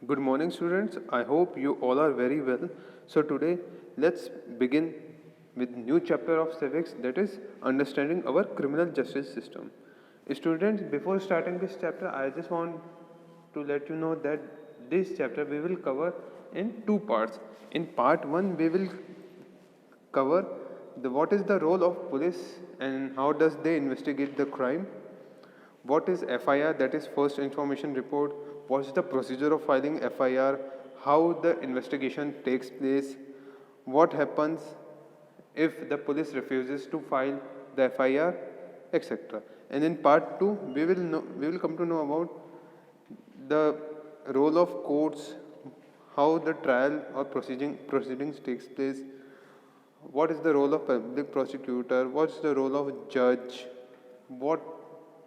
Good morning, students. I hope you all are very well. So today, let's begin with new chapter of civics, that is understanding our criminal justice system. Students, before starting this chapter, I just want to let you know that this chapter we will cover in two parts. In part 1, we will cover what is the role of police and how does they investigate the crime. What is FIR, that is first information report? What is the procedure of filing FIR? How the investigation takes place? What happens if the police refuses to file the FIR, etc. And in part 2, we will come to know about the role of courts, how the trial or proceedings takes place, what is the role of public prosecutor, what's the role of judge, what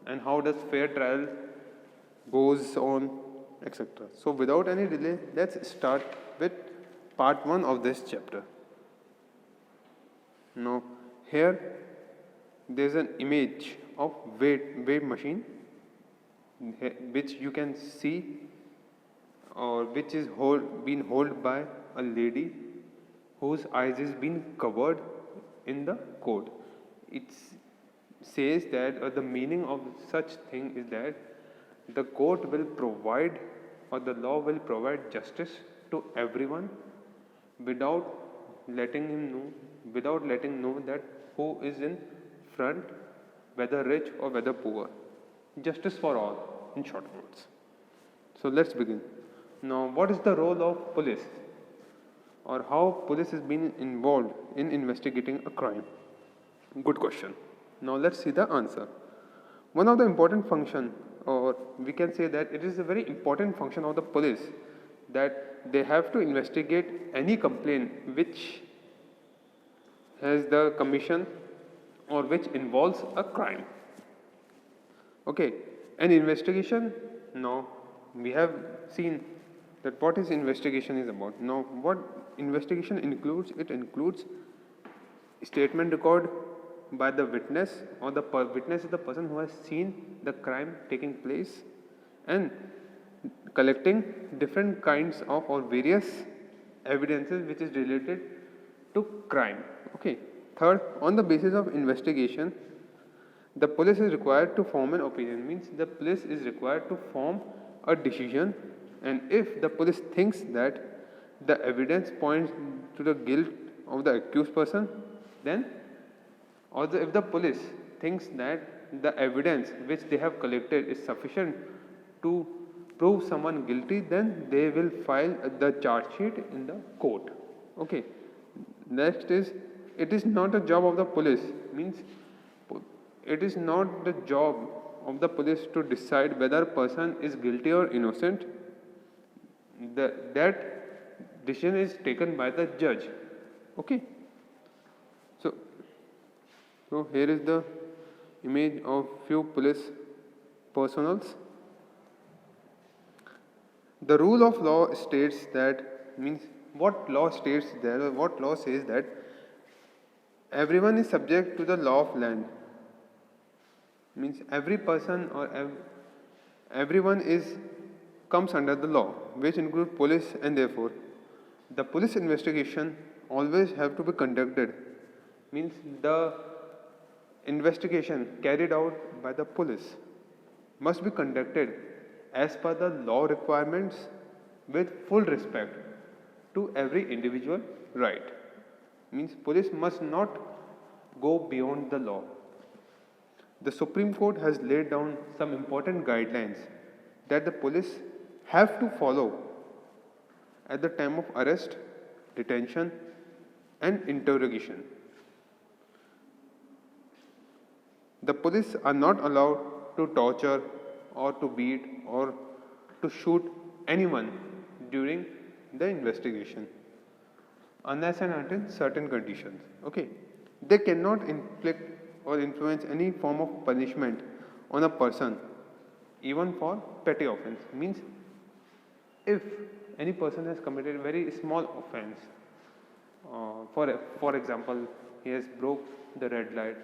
and how does fair trial goes on, etc. So without any delay, let's start with part 1 of this chapter. Now here there's an image of weight machine which you can see or which is being held by a lady whose eyes is being covered in the code. It says that the meaning of such thing is that the court will provide or the law will provide justice to everyone without letting know that who is in front, whether rich or whether poor. Justice for all, in short words. So let's begin. Now, what is the role of police, or how police is being involved in investigating a crime? Good question. Now let's see the answer. One of the important function, or we can say that it is a very important function of the police, that they have to investigate any complaint which has the commission or which involves a crime. Okay, an investigation. Now we have seen that what is investigation is about. Now what investigation includes? It includes statement record by the witness, or the witness is the person who has seen the crime taking place, and collecting different kinds of or various evidences which is related to crime. Okay. Third, on the basis of investigation, the police is required to form an opinion, means the police is required to form a decision, and if the police thinks that the evidence points to the guilt of the accused person, then also if the police thinks that the evidence which they have collected is sufficient to prove someone guilty, then they will file the charge sheet in the court. Okay. Next is, it is not a job of the police, means it is not the job of the police to decide whether a person is guilty or innocent. That decision is taken by the judge. Okay. So here is the image of few police personals. The rule of law states that, means what law states there, what law says that everyone is subject to the law of land, means every person or everyone is comes under the law, which include police, and therefore the police investigation always have to be conducted, means the investigation carried out by the police must be conducted as per the law requirements with full respect to every individual right, means police must not go beyond the law. The Supreme Court has laid down some important guidelines that the police have to follow at the time of arrest, detention, and interrogation. The police are not allowed to torture or to beat or to shoot anyone during the investigation unless and until certain conditions. Okay. They cannot inflict or influence any form of punishment on a person even for petty offense, means if any person has committed a very small offense, for example he has broke the red light,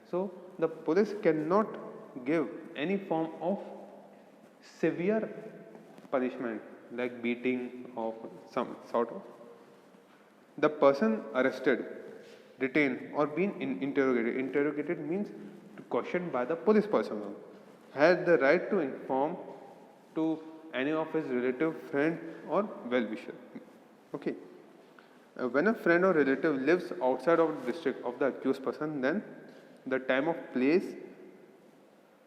so the police cannot give any form of severe punishment like beating or some sort of. The person arrested, detained, or being interrogated means questioned by the police personnel, has the right to inform to any of his relative, friend, or well-wisher. Okay. When a friend or relative lives outside of the district of the accused person, then the time of place,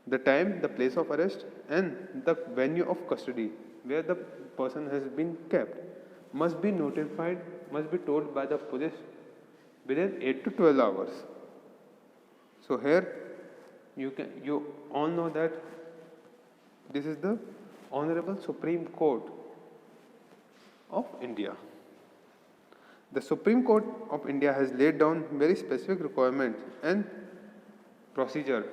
the time, the place of arrest, and the venue of custody where the person has been kept must be notified, must be told by the police within 8 to 12 hours. So here you all know that this is the Honorable Supreme Court of India. The Supreme Court of India has laid down very specific requirements and procedure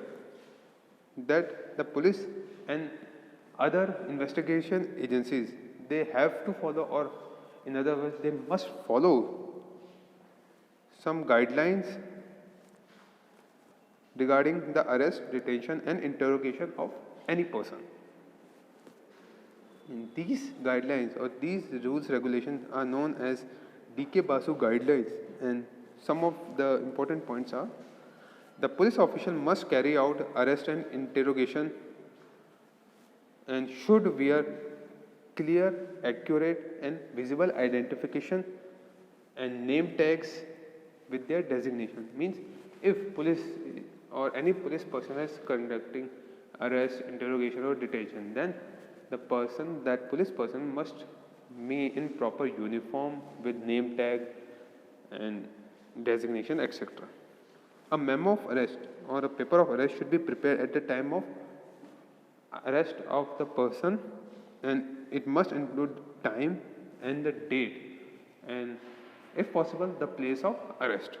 that the police and other investigation agencies they have to follow, or in other words they must follow some guidelines regarding the arrest, detention and interrogation of any person. And these guidelines or these rules regulations are known as D.K. Basu guidelines, and some of the important points are: the police official must carry out arrest and interrogation and should wear clear, accurate and visible identification and name tags with their designation. Means if police or any police person is conducting arrest, interrogation or detention, then that police person must be in proper uniform with name tag and designation, etc. A memo of arrest or a paper of arrest should be prepared at the time of arrest of the person, and it must include time and the date and if possible the place of arrest.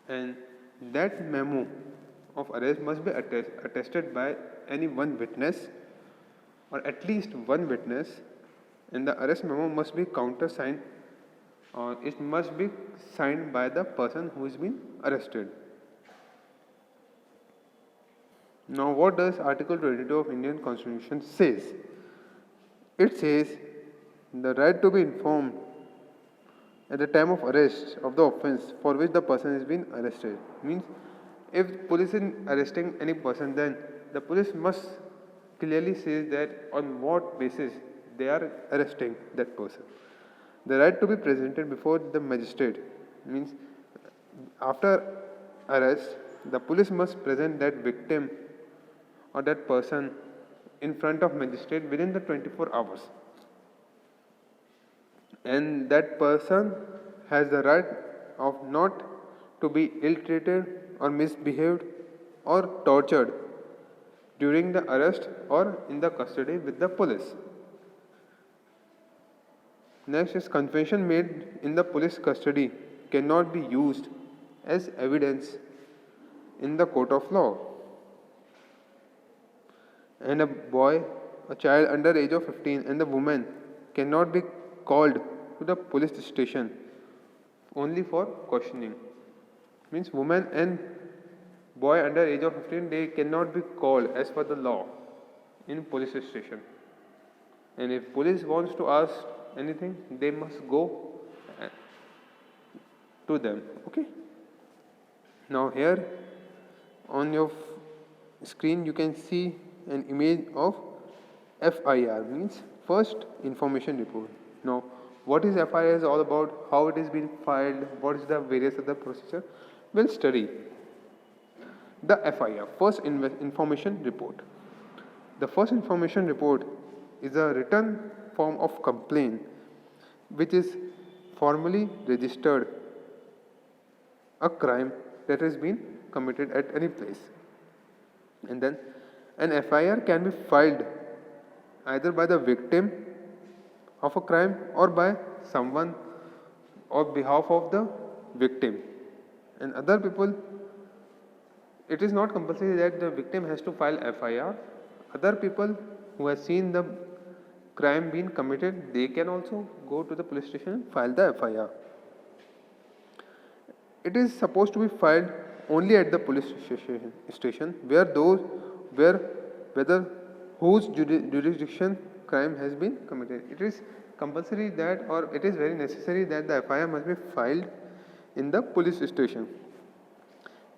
And that memo of arrest must be attested by any one witness or at least one witness, and the arrest memo must be countersigned or it must be signed by the person who is being arrested. Now what does Article 22 of Indian Constitution says? It says the right to be informed at the time of arrest of the offence for which the person is being arrested. Means if police is arresting any person, then the police must clearly say that on what basis they are arresting that person. The right to be presented before the magistrate means after arrest the police must present that victim or that person in front of magistrate within the 24 hours, and that person has the right of not to be ill-treated or misbehaved or tortured during the arrest or in the custody with the police. Next is confession made in the police custody cannot be used as evidence in the court of law. And a child under age of 15 and the woman cannot be called to the police station only for questioning. Means woman and boy under age of 15 they cannot be called as per the law in police station. And if police wants to ask anything, they must go to them. Okay. Now here on your screen you can see an image of F.I.R. means First Information Report. Now what is F.I.R. is all about, how it is being filed, what is the various other procedure, we'll study. The F.I.R. First Information Report. The First Information Report is a written form of complaint which is formally registered a crime that has been committed at any place. And then an F.I.R. can be filed either by the victim of a crime or by someone on behalf of the victim. And other people, it is not compulsory that the victim has to file F.I.R. Other people who have seen the crime being committed, they can also go to the police station and file the F.I.R. It is supposed to be filed only at the police station where whether whose jurisdiction crime has been committed. It is compulsory that, or it is very necessary that the FIR must be filed in the police station.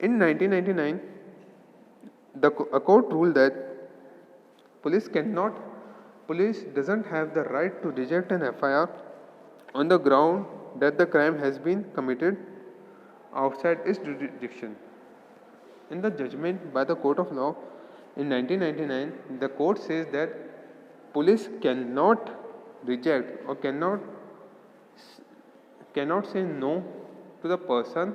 In 1999, a court ruled that police doesn't have the right to reject an FIR on the ground that the crime has been committed outside its jurisdiction. In the judgment by the Court of Law in 1999, the court says that police cannot reject or cannot say no to the person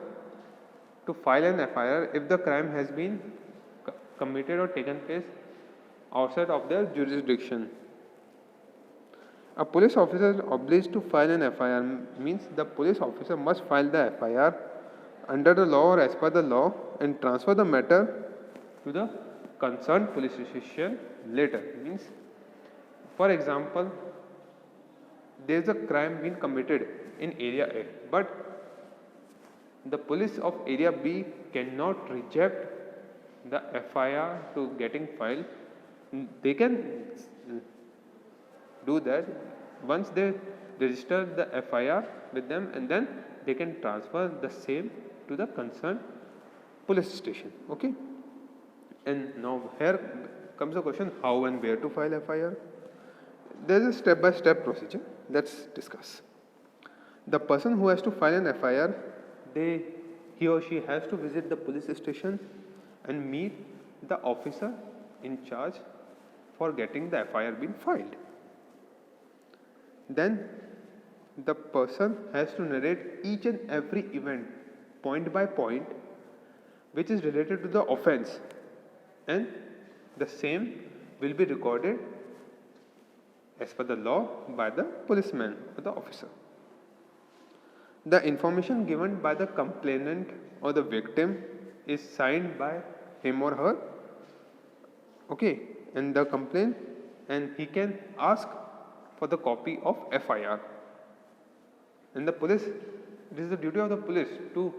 to file an FIR if the crime has been committed or taken place outside of their jurisdiction. A police officer is obliged to file an FIR means the police officer must file the FIR under the law or as per the law and transfer the matter to the concerned police station later. Means, for example, there is a crime being committed in area A, but the police of area B cannot reject the FIR to getting filed. They can do that once they register the FIR with them, and then they can transfer the same to the concerned police station. Okay. And now here comes the question, how and where to file FIR. There is a step-by-step procedure. Let's discuss. The person who has to file an FIR, he or she has to visit the police station and meet the officer in charge for getting the FIR being filed. Then the person has to narrate each and every event point by point which is related to the offense, and the same will be recorded as per the law by the policeman or the officer. The information given by the complainant or the victim is signed by him or her, okay, and the complaint, and he can ask for the copy of FIR. And the police, it is the duty of the police to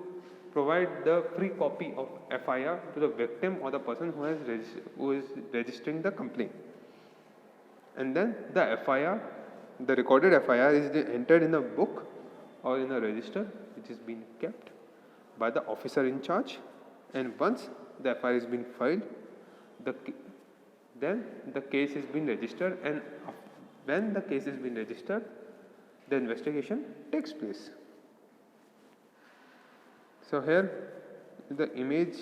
provide the free copy of FIR to the victim or the person who is registering the complaint. And then the FIR, the recorded FIR is entered in a book or in a register which is being kept by the officer in charge. And once the FIR is being filed, then the case is being registered, and when the case is being registered, the investigation takes place. So here the image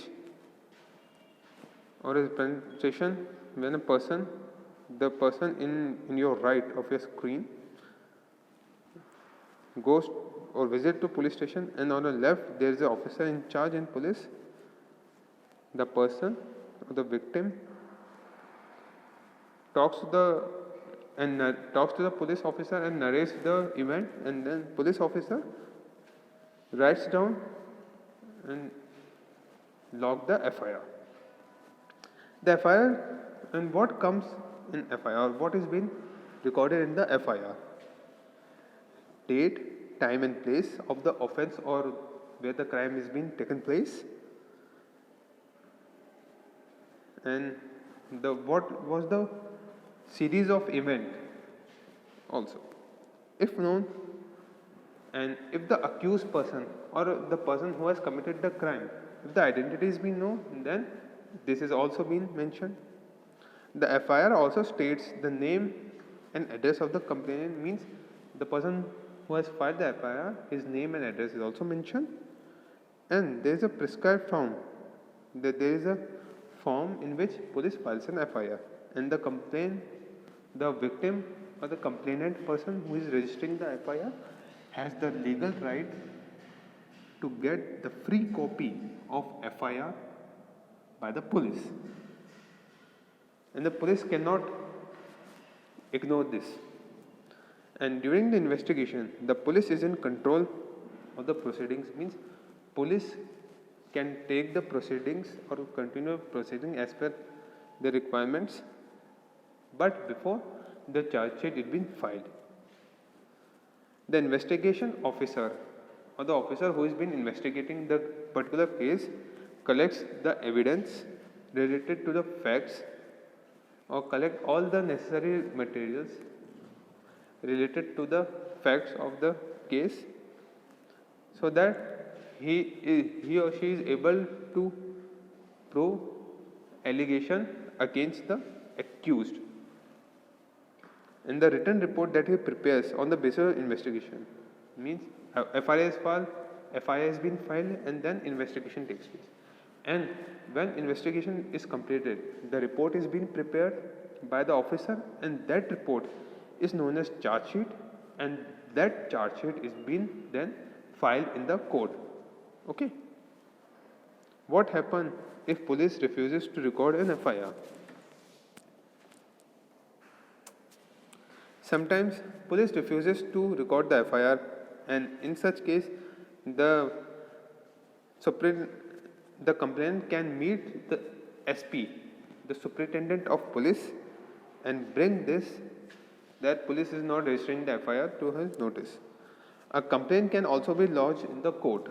or a presentation when the person in your right of your screen goes or visit to police station, and on the left there is an officer in charge in police. The person or the victim talks to the police officer and narrates the event, and then police officer writes down and log the FIR. The FIR, and what comes in FIR, what is being recorded in the FIR? Date, time and place of the offense or where the crime is being taken place, and what was the series of event also, if known, and if the accused person or the person who has committed the crime, if the identity is being known, then this is also been mentioned. The FIR also states the name and address of the complainant, means the person who has filed the FIR, his name and address is also mentioned. And there is a prescribed form, that there is a form in which police files an FIR, and the victim or the complainant person who is registering the FIR has the legal right to get the free copy of FIR by the police, and the police cannot ignore this. And during the investigation, the police is in control of the proceedings, means police can take the proceedings or continue proceeding as per the requirements, but before the charge sheet is being filed. The investigation officer or the officer who has been investigating the particular case collects the evidence related to the facts or collect all the necessary materials related to the facts of the case, so that he or she is able to prove allegation against the accused. And the written report that he prepares on the basis of investigation means FIR is filed, FIR has been filed, and then investigation takes place. And when investigation is completed, the report is being prepared by the officer, and that report is known as charge sheet, and that charge sheet is being then filed in the court. Okay. What happens if police refuses to record an FIR? Sometimes police refuses to record the FIR, and in such case, the complainant can meet the SP, the Superintendent of Police, and bring this that police is not registering the FIR to his notice. A complaint can also be lodged in the court,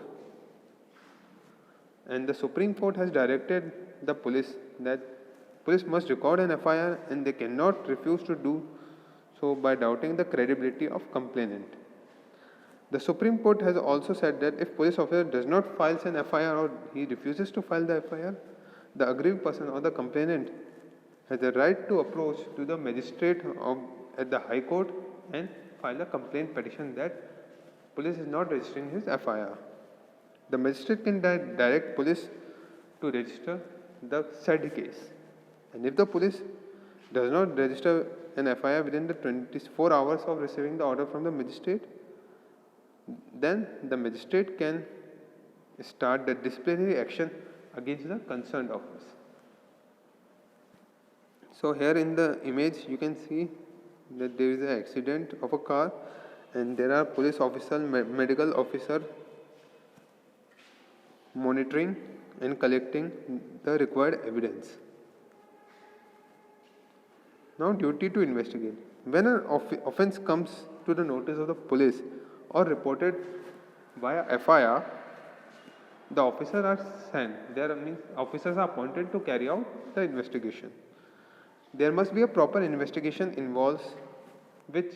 and the Supreme Court has directed the police that police must record an FIR, and they cannot refuse to do so by doubting the credibility of complainant. The Supreme Court has also said that if police officer does not file an FIR or he refuses to file the FIR, the aggrieved person or the complainant has a right to approach to the magistrate at the High Court and file a complaint petition that police is not registering his FIR. The magistrate can direct police to register the said case, and if the police does not register an FIR within the 24 hours of receiving the order from the magistrate, then the magistrate can start the disciplinary action against the concerned officer. So here in the image you can see that there is an accident of a car, and there are police officer, medical officer monitoring and collecting the required evidence. Now, duty to investigate. When an offence comes to the notice of the police or reported via FIR, the officers are sent. There means officers are appointed to carry out the investigation. There must be a proper investigation which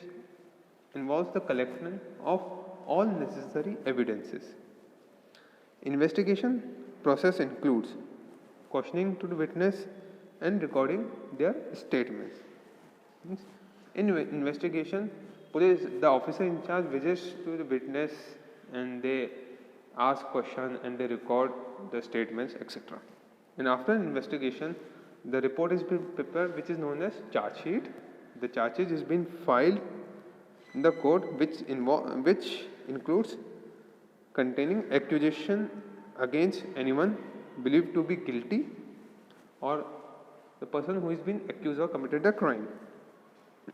involves the collection of all necessary evidences. Investigation process includes questioning to the witness and recording their statements. In investigation, the officer in charge visits to the witness and they ask questions and they record the statements, etc. And after an investigation, the report is being prepared, which is known as charge sheet. The charge sheet is being filed in the court, which includes containing accusation against anyone believed to be guilty or the person who is being accused or committed a crime.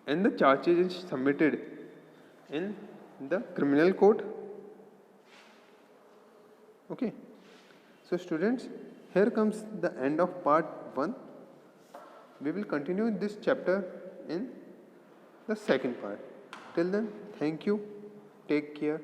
And the charge sheet is submitted in the criminal court. Okay. So students, here comes the end of part 1. We will continue this chapter in the second part. Till then, thank you. Take care.